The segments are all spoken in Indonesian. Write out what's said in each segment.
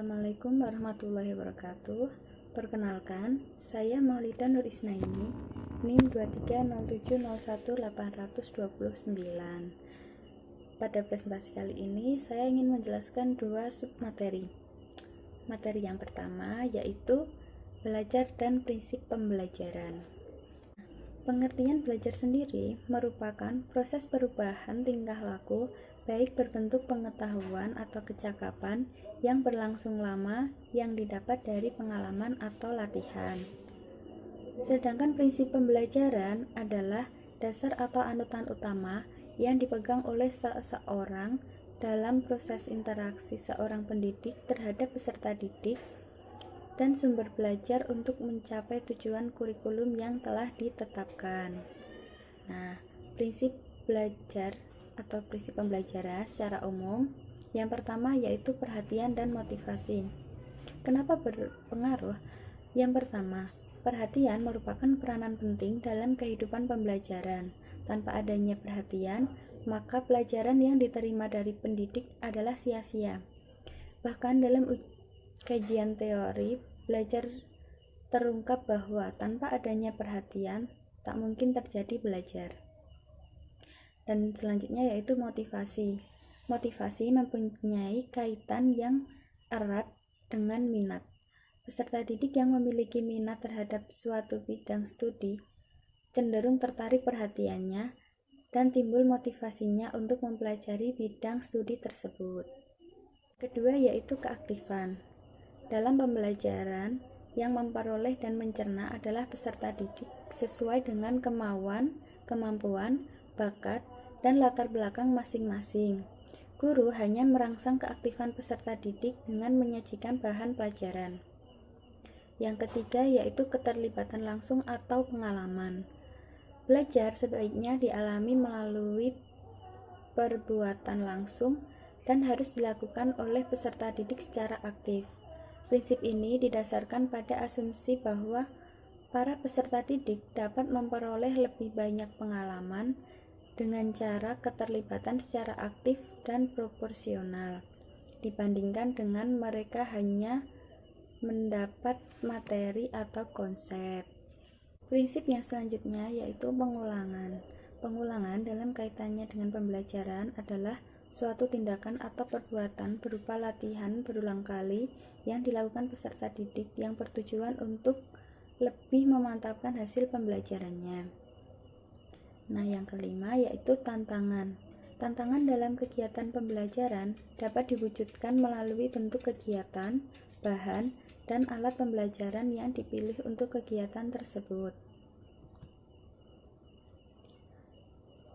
Assalamualaikum warahmatullahi wabarakatuh. Perkenalkan, saya Maulida Nur Isnaini, NIM 2307018829. Pada presentasi kali ini, saya ingin menjelaskan dua submateri. Materi yang pertama yaitu belajar dan prinsip pembelajaran. Pengertian belajar sendiri merupakan proses perubahan tingkah laku baik berbentuk pengetahuan atau kecakapan yang berlangsung lama yang didapat dari pengalaman atau latihan. Sedangkan prinsip pembelajaran adalah dasar atau anutan utama yang dipegang oleh seseorang dalam proses interaksi seorang pendidik terhadap peserta didik dan sumber belajar untuk mencapai tujuan kurikulum yang telah ditetapkan. Nah, prinsip belajar atau prinsip pembelajaran secara umum, yang pertama yaitu perhatian dan motivasi. Kenapa berpengaruh? Yang pertama, perhatian merupakan peranan penting dalam kehidupan pembelajaran. Tanpa adanya perhatian, maka pelajaran yang diterima dari pendidik adalah sia-sia. Bahkan dalam kajian teori belajar terungkap bahwa tanpa adanya perhatian tak mungkin terjadi belajar. Dan selanjutnya yaitu motivasi. Motivasi mempunyai kaitan yang erat dengan minat. Peserta didik yang memiliki minat terhadap suatu bidang studi cenderung tertarik perhatiannya dan timbul motivasinya untuk mempelajari bidang studi tersebut. Kedua yaitu keaktifan. Dalam pembelajaran, yang memperoleh dan mencerna adalah peserta didik sesuai dengan kemauan, kemampuan, bakat, dan latar belakang masing-masing. Guru hanya merangsang keaktifan peserta didik dengan menyajikan bahan pelajaran. Yang ketiga yaitu keterlibatan langsung atau pengalaman. Belajar sebaiknya dialami melalui perbuatan langsung dan harus dilakukan oleh peserta didik secara aktif. Prinsip ini didasarkan pada asumsi bahwa para peserta didik dapat memperoleh lebih banyak pengalaman dengan cara keterlibatan secara aktif dan proporsional dibandingkan dengan mereka hanya mendapat materi atau konsep. Prinsip yang selanjutnya yaitu pengulangan. Pengulangan dalam kaitannya dengan pembelajaran adalah suatu tindakan atau perbuatan berupa latihan berulang kali yang dilakukan peserta didik yang bertujuan untuk lebih memantapkan hasil pembelajarannya. Nah, yang kelima yaitu tantangan. Tantangan dalam kegiatan pembelajaran dapat diwujudkan melalui bentuk kegiatan, bahan, dan alat pembelajaran yang dipilih untuk kegiatan tersebut.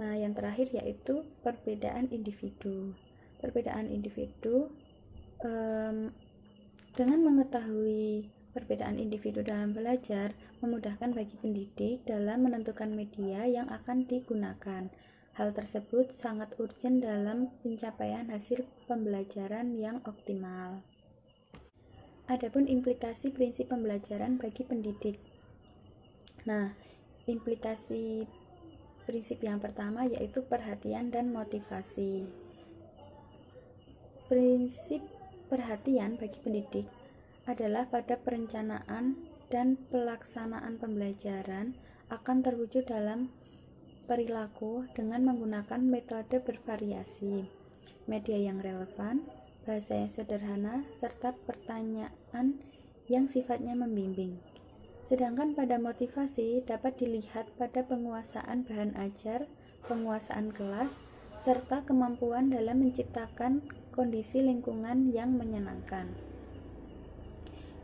Nah, yang terakhir yaitu perbedaan individu. Perbedaan individu, dengan mengetahui perbedaan individu dalam belajar, memudahkan bagi pendidik dalam menentukan media yang akan digunakan. Hal tersebut sangat urgent dalam pencapaian hasil pembelajaran yang optimal. Adapun implikasi prinsip pembelajaran bagi pendidik. Nah, implikasi prinsip yang pertama yaitu perhatian dan motivasi. Prinsip perhatian bagi pendidik adalah pada perencanaan dan pelaksanaan pembelajaran akan terwujud dalam perilaku dengan menggunakan metode bervariasi, media yang relevan, bahasa yang sederhana, serta pertanyaan yang sifatnya membimbing. Sedangkan pada motivasi dapat dilihat pada penguasaan bahan ajar, penguasaan kelas, serta kemampuan dalam menciptakan kondisi lingkungan yang menyenangkan.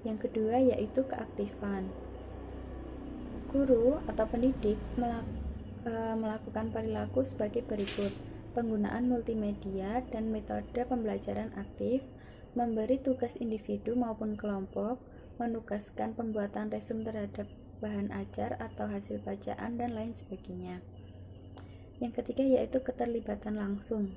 Yang kedua yaitu keaktifan. Guru atau pendidik melakukan perilaku sebagai berikut: penggunaan multimedia dan metode pembelajaran aktif, memberi tugas individu maupun kelompok, menugaskan pembuatan resum terhadap bahan ajar atau hasil bacaan, dan lain sebagainya. Yang ketiga yaitu keterlibatan langsung.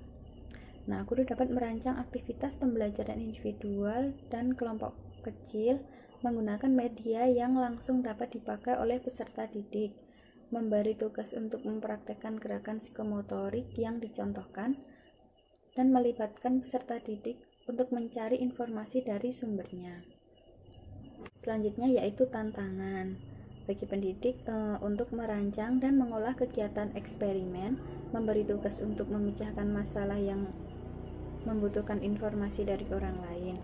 Nah, guru dapat merancang aktivitas pembelajaran individual dan kelompok kecil menggunakan media yang langsung dapat dipakai oleh peserta didik, memberi tugas untuk mempraktekkan gerakan psikomotorik yang dicontohkan, dan melibatkan peserta didik untuk mencari informasi dari sumbernya. Selanjutnya yaitu tantangan bagi pendidik untuk merancang dan mengolah kegiatan eksperimen, memberi tugas untuk memecahkan masalah yang membutuhkan informasi dari orang lain.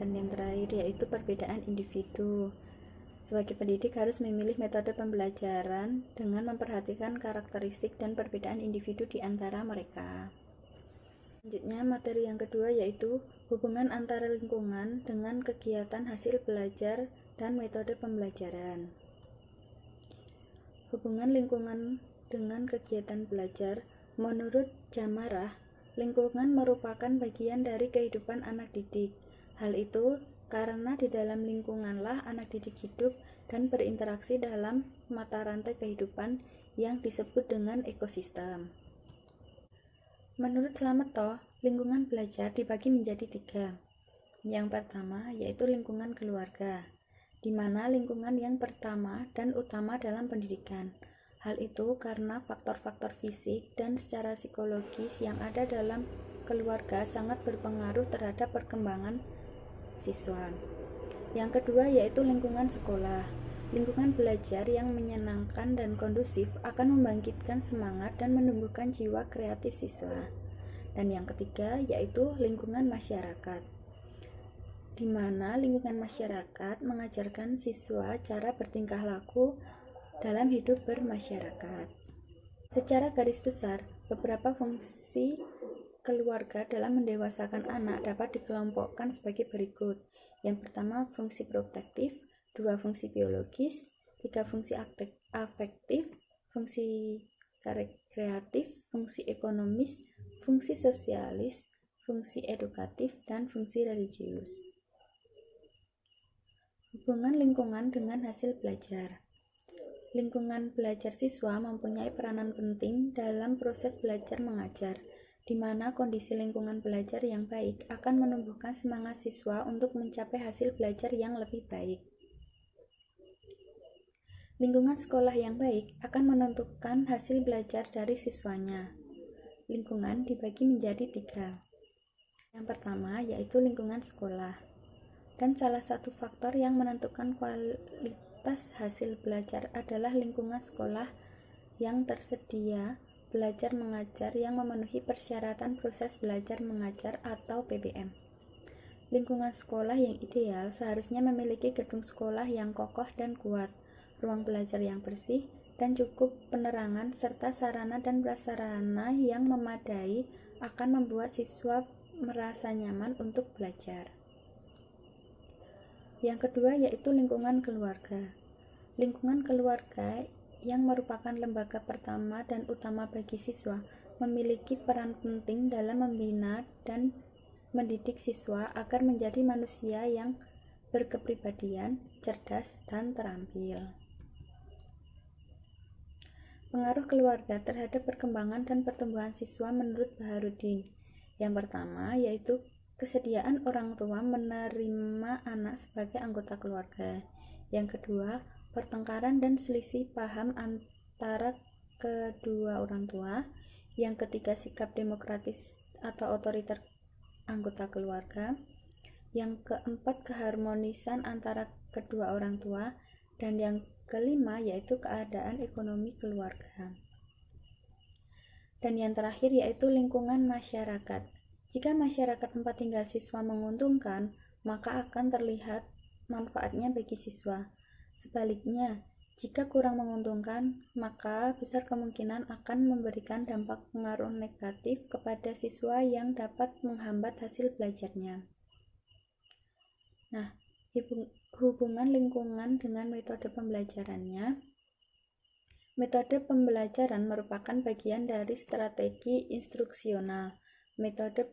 Dan yang terakhir yaitu perbedaan individu. Sebagai pendidik harus memilih metode pembelajaran dengan memperhatikan karakteristik dan perbedaan individu di antara mereka. Selanjutnya materi yang kedua yaitu hubungan antara lingkungan dengan kegiatan hasil belajar dan metode pembelajaran. Hubungan lingkungan dengan kegiatan belajar. Menurut Jamarah, lingkungan merupakan bagian dari kehidupan anak didik. Hal itu karena di dalam lingkunganlah anak didik hidup dan berinteraksi dalam mata rantai kehidupan yang disebut dengan ekosistem. Menurut Slameto, lingkungan belajar dibagi menjadi 3. Yang pertama yaitu lingkungan keluarga, di mana lingkungan yang pertama dan utama dalam pendidikan. Hal itu karena faktor-faktor fisik dan secara psikologis yang ada dalam keluarga sangat berpengaruh terhadap perkembangan siswa. Yang kedua yaitu lingkungan sekolah. Lingkungan belajar yang menyenangkan dan kondusif akan membangkitkan semangat dan menumbuhkan jiwa kreatif siswa. Dan yang ketiga yaitu lingkungan masyarakat, di mana lingkungan masyarakat mengajarkan siswa cara bertingkah laku dalam hidup bermasyarakat. Secara garis besar, beberapa fungsi keluarga dalam mendewasakan anak dapat dikelompokkan sebagai berikut. Yang pertama, fungsi protektif, 2 fungsi biologis, 3 fungsi afektif, fungsi kreatif, fungsi ekonomis, fungsi sosialis, fungsi edukatif, dan fungsi religius. Hubungan lingkungan dengan hasil belajar. Lingkungan belajar siswa mempunyai peranan penting dalam proses belajar mengajar, di mana kondisi lingkungan belajar yang baik akan menumbuhkan semangat siswa untuk mencapai hasil belajar yang lebih baik. Lingkungan sekolah yang baik akan menentukan hasil belajar dari siswanya. Lingkungan dibagi menjadi 3. Yang pertama yaitu lingkungan sekolah. Dan salah satu faktor yang menentukan kualitas hasil belajar adalah lingkungan sekolah yang tersedia belajar mengajar yang memenuhi persyaratan proses belajar mengajar atau PBM. Lingkungan sekolah yang ideal seharusnya memiliki gedung sekolah yang kokoh dan kuat, ruang belajar yang bersih, dan cukup penerangan serta sarana dan prasarana yang memadai akan membuat siswa merasa nyaman untuk belajar. Yang kedua yaitu lingkungan keluarga. Lingkungan keluarga yang merupakan lembaga pertama dan utama bagi siswa memiliki peran penting dalam membina dan mendidik siswa agar menjadi manusia yang berkepribadian, cerdas, dan terampil. Pengaruh keluarga terhadap perkembangan dan pertumbuhan siswa menurut Baharudin. Yang pertama yaitu kesediaan orang tua menerima anak sebagai anggota keluarga. Yang kedua, pertengkaran dan selisih paham antara kedua orang tua. Yang ketiga, sikap demokratis atau otoriter anggota keluarga. Yang keempat, keharmonisan antara kedua orang tua. Dan yang kelima yaitu keadaan ekonomi keluarga. Dan yang terakhir yaitu lingkungan masyarakat. Jika masyarakat tempat tinggal siswa menguntungkan, maka akan terlihat manfaatnya bagi siswa. Sebaliknya, jika kurang menguntungkan, maka besar kemungkinan akan memberikan dampak pengaruh negatif kepada siswa yang dapat menghambat hasil belajarnya. Nah, hubungan lingkungan dengan metode pembelajarannya. Metode pembelajaran merupakan bagian dari strategi instruksional. Metode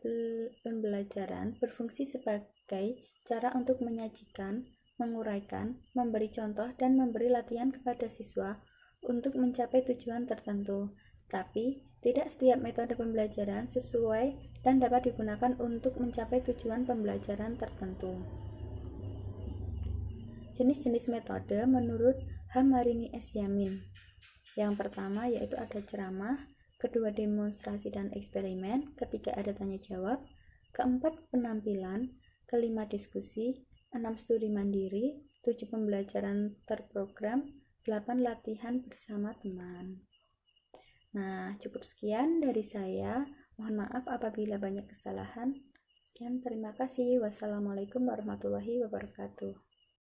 pembelajaran berfungsi sebagai cara untuk menyajikan, menguraikan, memberi contoh, dan memberi latihan kepada siswa untuk mencapai tujuan tertentu. Tapi, tidak setiap metode pembelajaran sesuai dan dapat digunakan untuk mencapai tujuan pembelajaran tertentu. Jenis-jenis metode menurut Hamarini S. Yamin. Yang pertama yaitu ada ceramah, kedua demonstrasi dan eksperimen, ketiga ada tanya jawab, keempat penampilan, kelima diskusi, 6 studi mandiri, 7 pembelajaran terprogram, 8 latihan bersama teman. Nah, cukup sekian dari saya. Mohon maaf apabila banyak kesalahan. Sekian, terima kasih. Wassalamualaikum warahmatullahi wabarakatuh.